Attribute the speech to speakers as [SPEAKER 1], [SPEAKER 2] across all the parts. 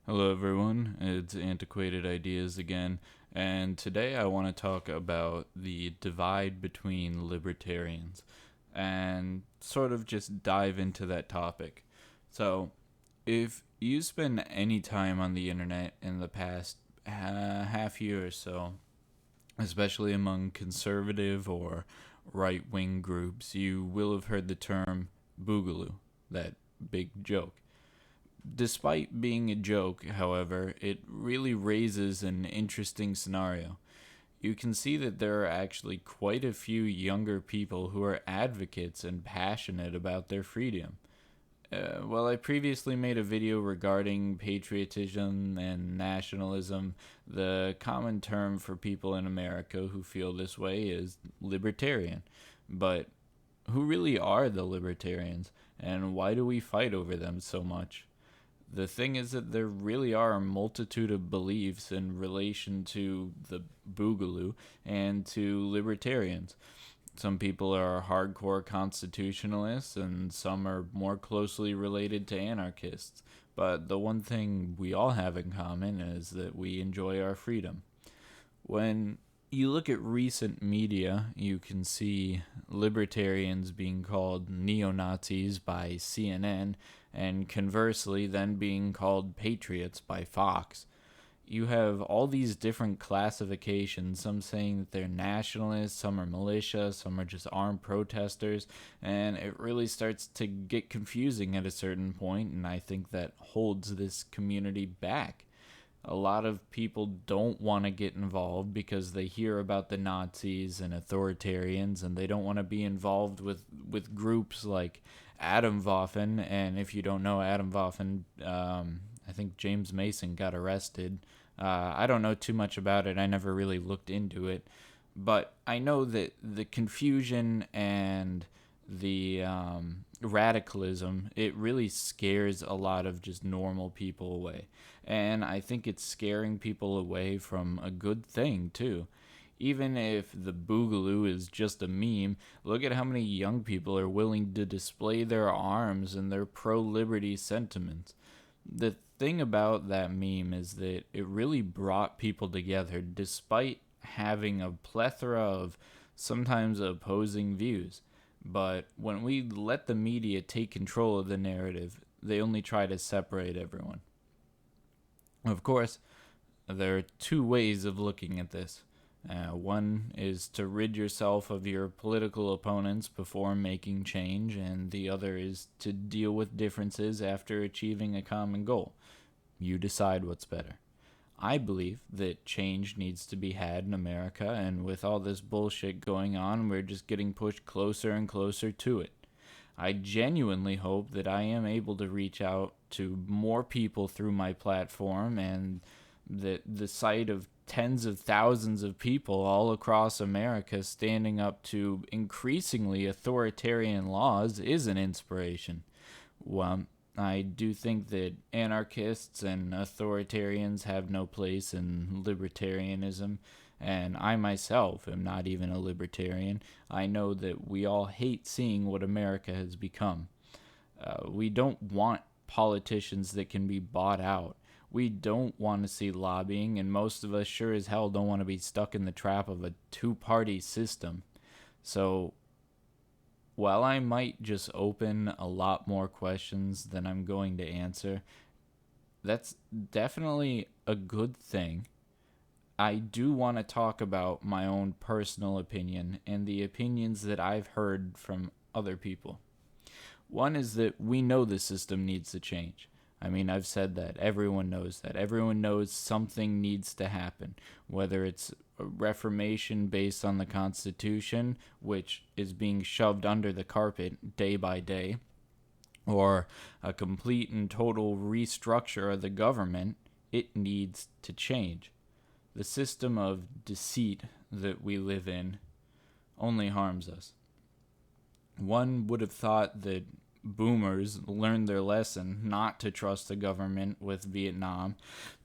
[SPEAKER 1] Hello, everyone. It's Antiquated Ideas again, and today I want to talk about the divide between libertarians and sort of just dive into that topic. So, if you spend any time on the internet in the past half year or so, especially among conservative or right wing groups, you will have heard the term boogaloo, that big joke. Despite being a joke, however, it really raises an interesting scenario. You can see that there are actually quite a few younger people who are advocates and passionate about their freedom. Well, I previously made a video regarding patriotism and nationalism. The common term for people in America who feel this way is libertarian. But who really are the libertarians, and why do we fight over them so much? The thing is that there really are a multitude of beliefs in relation to the Boogaloo and to libertarians. Some people are hardcore constitutionalists, and some are more closely related to anarchists. But the one thing we all have in common is that we enjoy our freedom. When you look at recent media, you can see libertarians being called neo Nazis by CNN, and conversely, then being called patriots by Fox. You have all these different classifications, some saying that they're nationalists, some are militia, some are just armed protesters, and it really starts to get confusing at a certain point, and I think that holds this community back. A lot of people don't want to get involved because they hear about the Nazis and authoritarians, and they don't want to be involved with groups like Atomwaffen. And if you don't know Atomwaffen, I think James Mason got arrested. I don't know too much about it. I never really looked into it, but I know that the confusion and the radicalism, it really scares a lot of just normal people away. And I think it's scaring people away from a good thing, too. Even if the Boogaloo is just a meme, look at how many young people are willing to display their arms and their pro liberty sentiments. The thing about that meme is that it really brought people together despite having a plethora of sometimes opposing views. But when we let the media take control of the narrative, they only try to separate everyone. Of course, there are two ways of looking at this. One is to rid yourself of your political opponents before making change, and the other is to deal with differences after achieving a common goal. You decide what's better. I believe that change needs to be had in America, and with all this bullshit going on, we're just getting pushed closer and closer to it. I genuinely hope that I am able to reach out to more people through my platform, and that the sight of tens of thousands of people all across America standing up to increasingly authoritarian laws is an inspiration. Well, I do think that anarchists and authoritarians have no place in libertarianism, and I myself am not even a libertarian. I know that we all hate seeing what America has become. We don't want politicians that can be bought out. We don't want to see lobbying, and most of us sure as hell don't want to be stuck in the trap of a two-party system. So while I might just open a lot more questions than I'm going to answer, that's definitely a good thing. I do want to talk about my own personal opinion and the opinions that I've heard from other people. One is that we know the system needs to change. I mean, I've said that. Everyone knows that. Everyone knows something needs to happen, whether it's a reformation based on the Constitution, which is being shoved under the carpet day by day, or a complete and total restructure of the government. It needs to change. The system of deceit that we live in only harms us. One would have thought that boomers learned their lesson not to trust the government with Vietnam,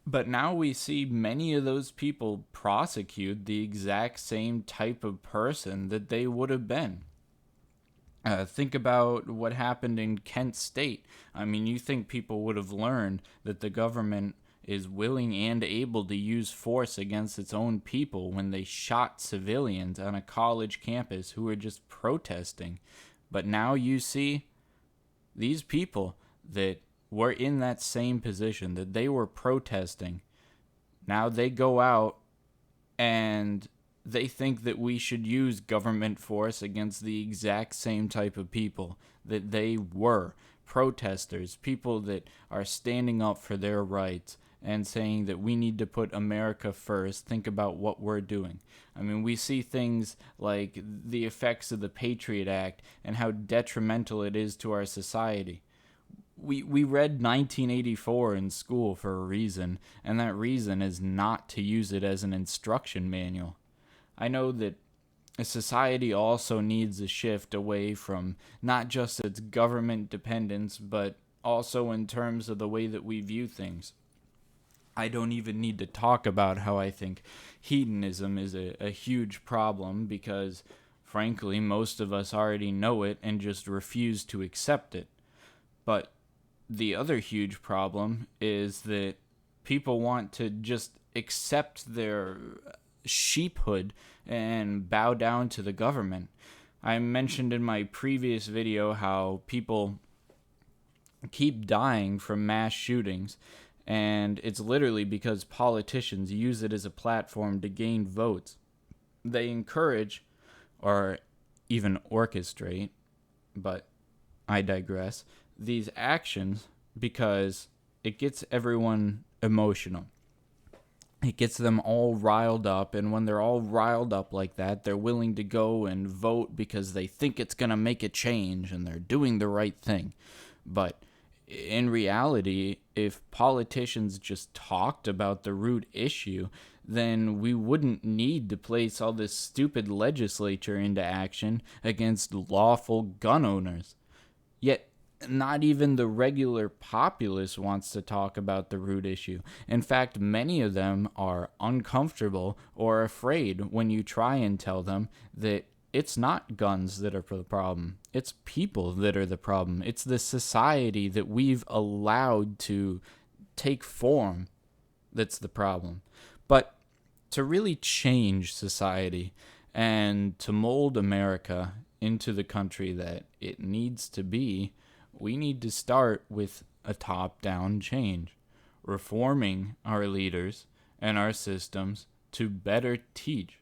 [SPEAKER 1] but now we see many of those people prosecute the exact same type of person that they would have been. Think about what happened in Kent State. I mean, you think people would have learned that the government is willing and able to use force against its own people when they shot civilians on a college campus who were just protesting. But now you see these people that were in that same position, that they were protesting. Now they go out and they think that we should use government force against the exact same type of people that they were. Protesters, people that are standing up for their rights and saying that we need to put America first, think about what we're doing. I mean, we see things like the effects of the Patriot Act and how detrimental it is to our society. We read 1984 in school for a reason, and that reason is not to use it as an instruction manual. I know that society also needs a shift away from not just its government dependence, but also in terms of the way that we view things. I don't even need to talk about how I think hedonism is a huge problem because, frankly, most of us already know it and just refuse to accept it. But the other huge problem is that people want to just accept their sheephood and bow down to the government. I mentioned in my previous video how people keep dying from mass shootings, and it's literally because politicians use it as a platform to gain votes. They encourage, or even orchestrate, but I digress, these actions because it gets everyone emotional. It gets them all riled up, and when they're all riled up like that, they're willing to go and vote because they think it's going to make a change and they're doing the right thing. But in reality, if politicians just talked about the root issue, then we wouldn't need to place all this stupid legislature into action against lawful gun owners. Yet, not even the regular populace wants to talk about the root issue. In fact, many of them are uncomfortable or afraid when you try and tell them that it's not guns that are the problem. It's people that are the problem. It's the society that we've allowed to take form that's the problem. But to really change society and to mold America into the country that it needs to be, we need to start with a top-down change, reforming our leaders and our systems to better teach.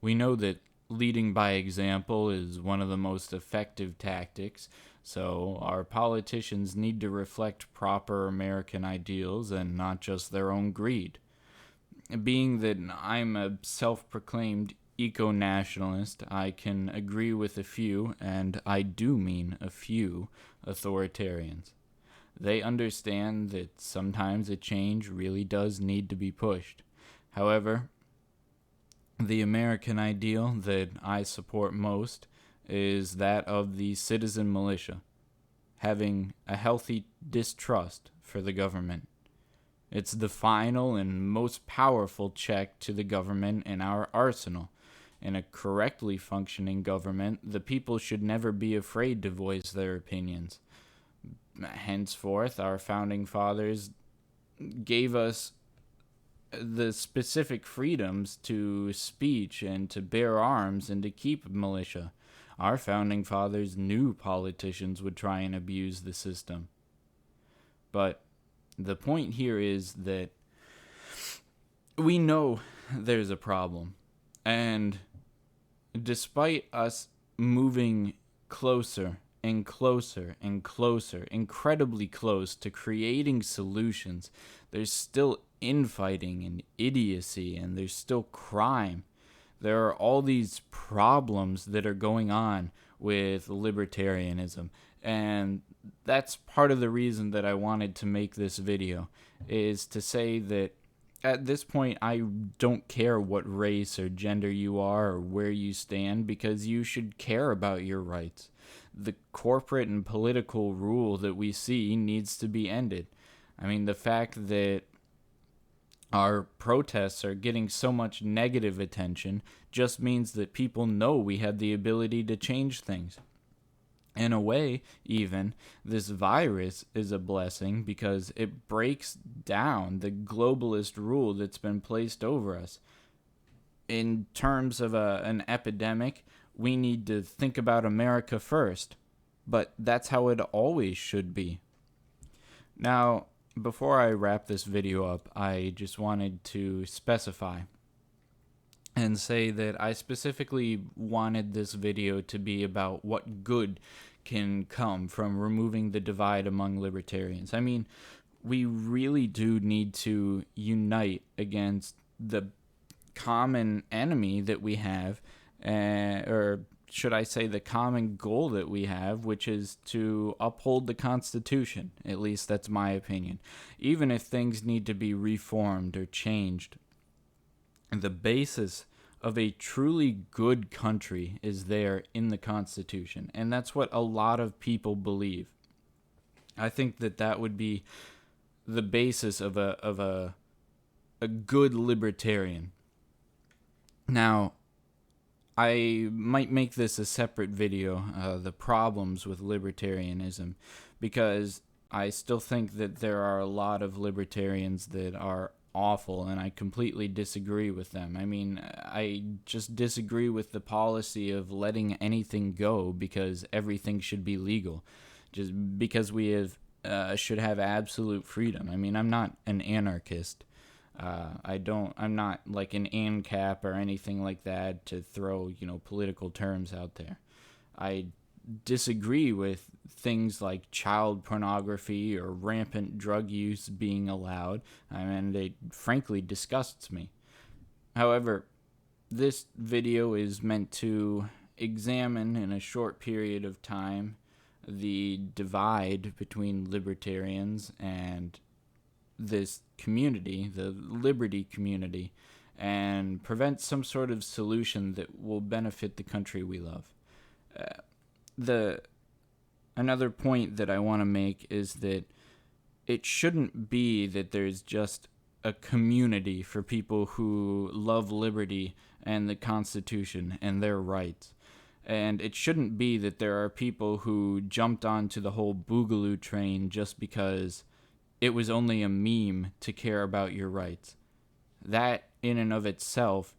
[SPEAKER 1] We know that leading by example is one of the most effective tactics, so our politicians need to reflect proper American ideals and not just their own greed. Being that I'm a self-proclaimed eco-nationalist, I can agree with a few, and I do mean a few, authoritarians. They understand that sometimes a change really does need to be pushed. However, the American ideal that I support most is that of the citizen militia, having a healthy distrust for the government. It's the final and most powerful check to the government in our arsenal. In a correctly functioning government, the people should never be afraid to voice their opinions. Henceforth, our founding fathers gave us the specific freedoms to speech and to bear arms and to keep militia. Our founding fathers knew politicians would try and abuse the system. But the point here is that we know there's a problem. And despite us moving closer and closer and closer, incredibly close to creating solutions, there's still infighting and idiocy, and there's still crime. There are all these problems that are going on with libertarianism, and that's part of the reason that I wanted to make this video, is to say that at this point, I don't care what race or gender you are or where you stand, because you should care about your rights. The corporate and political rule that we see needs to be ended. I mean, the fact that our protests are getting so much negative attention just means that people know we have the ability to change things. In a way, even, this virus is a blessing because it breaks down the globalist rule that's been placed over us. In terms of an epidemic, we need to think about America first, but that's how it always should be. Now, before I wrap this video up, I just wanted to specify and say that I specifically wanted this video to be about what good can come from removing the divide among libertarians. I mean, we really do need to unite against the common enemy that we have, or should I say the common goal that we have, which is to uphold the Constitution. At least that's my opinion. Even if things need to be reformed or changed, the basis of a truly good country is there in the Constitution, and that's what a lot of people believe. I think that would be the basis of a good libertarian. Now, I might make this a separate video, the problems with libertarianism, because I still think that there are a lot of libertarians that are awful, and I completely disagree with them. I mean, I just disagree with the policy of letting anything go because everything should be legal, just because we should have absolute freedom. I mean, I'm not an anarchist. I'm not like an ANCAP or anything like that to throw, political terms out there. I disagree with things like child pornography or rampant drug use being allowed. I mean, it frankly disgusts me. However, this video is meant to examine in a short period of time the divide between libertarians and this community, the liberty community, and prevent some sort of solution that will benefit the country we love. Another point that I want to make is that it shouldn't be that there's just a community for people who love liberty and the Constitution and their rights. And it shouldn't be that there are people who jumped onto the whole Boogaloo train just because it was only a meme to care about your rights. That, in and of itself,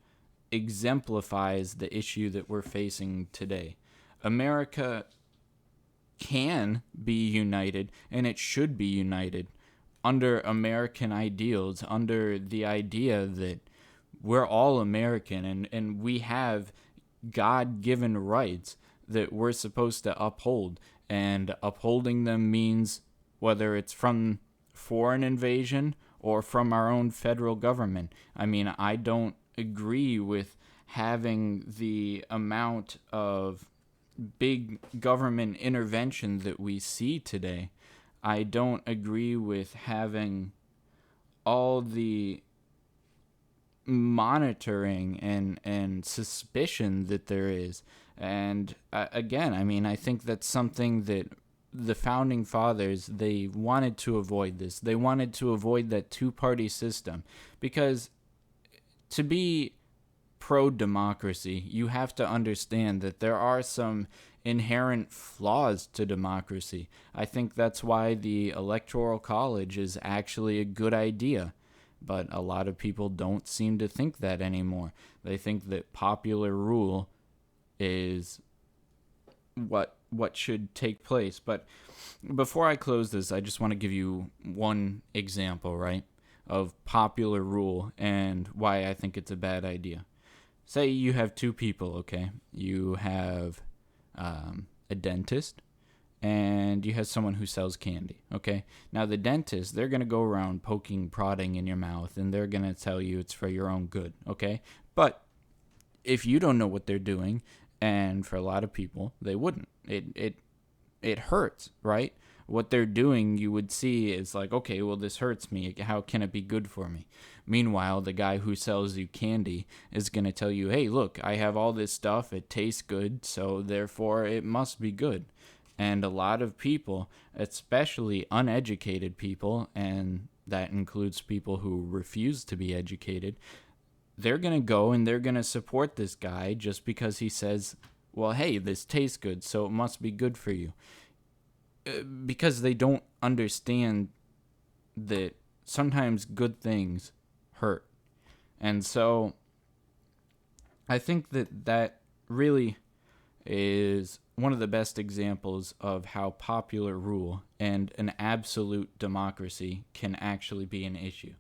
[SPEAKER 1] exemplifies the issue that we're facing today. America can be united, and it should be united under American ideals, under the idea that we're all American and we have God-given rights that we're supposed to uphold. And upholding them means whether it's from foreign invasion or from our own federal government. I mean, I don't agree with having the amount of big government intervention that we see today. I don't agree with having all the monitoring and suspicion that there is. And again, I mean, I think that's something that the founding fathers, they wanted to avoid this. They wanted to avoid that two-party system, because to be pro-democracy, you have to understand that there are some inherent flaws to democracy. I think that's why the Electoral College is actually a good idea, but a lot of people don't seem to think that anymore. They think that popular rule is what should take place. But before I close this, I just want to give you one example, right, of popular rule and why I think it's a bad idea. Say you have two people, okay? You have a dentist and you have someone who sells candy, okay? Now the dentist, they're going to go around poking, prodding in your mouth, and they're going to tell you it's for your own good, okay? But if you don't know what they're doing, and for a lot of people, they wouldn't. It hurts, right? What they're doing, you would see is like, okay, well, this hurts me. How can it be good for me? Meanwhile, the guy who sells you candy is going to tell you, hey, look, I have all this stuff. It tastes good, so therefore it must be good. And a lot of people, especially uneducated people, and that includes people who refuse to be educated, they're going to go and they're going to support this guy just because he says well, hey, this tastes good, so it must be good for you. Because they don't understand that sometimes good things hurt. And so I think that really is one of the best examples of how popular rule and an absolute democracy can actually be an issue.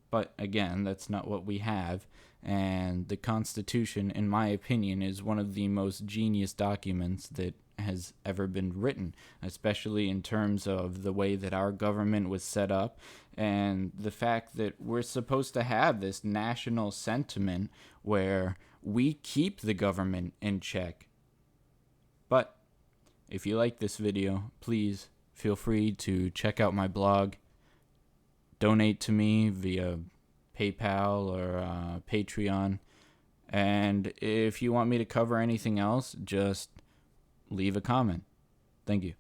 [SPEAKER 1] But again, that's not what we have. And the Constitution, in my opinion, is one of the most genius documents that has ever been written, especially in terms of the way that our government was set up and the fact that we're supposed to have this national sentiment where we keep the government in check. But if you like this video, please feel free to check out my blog, donate to me via PayPal or Patreon, and if you want me to cover anything else, just leave a comment. Thank you.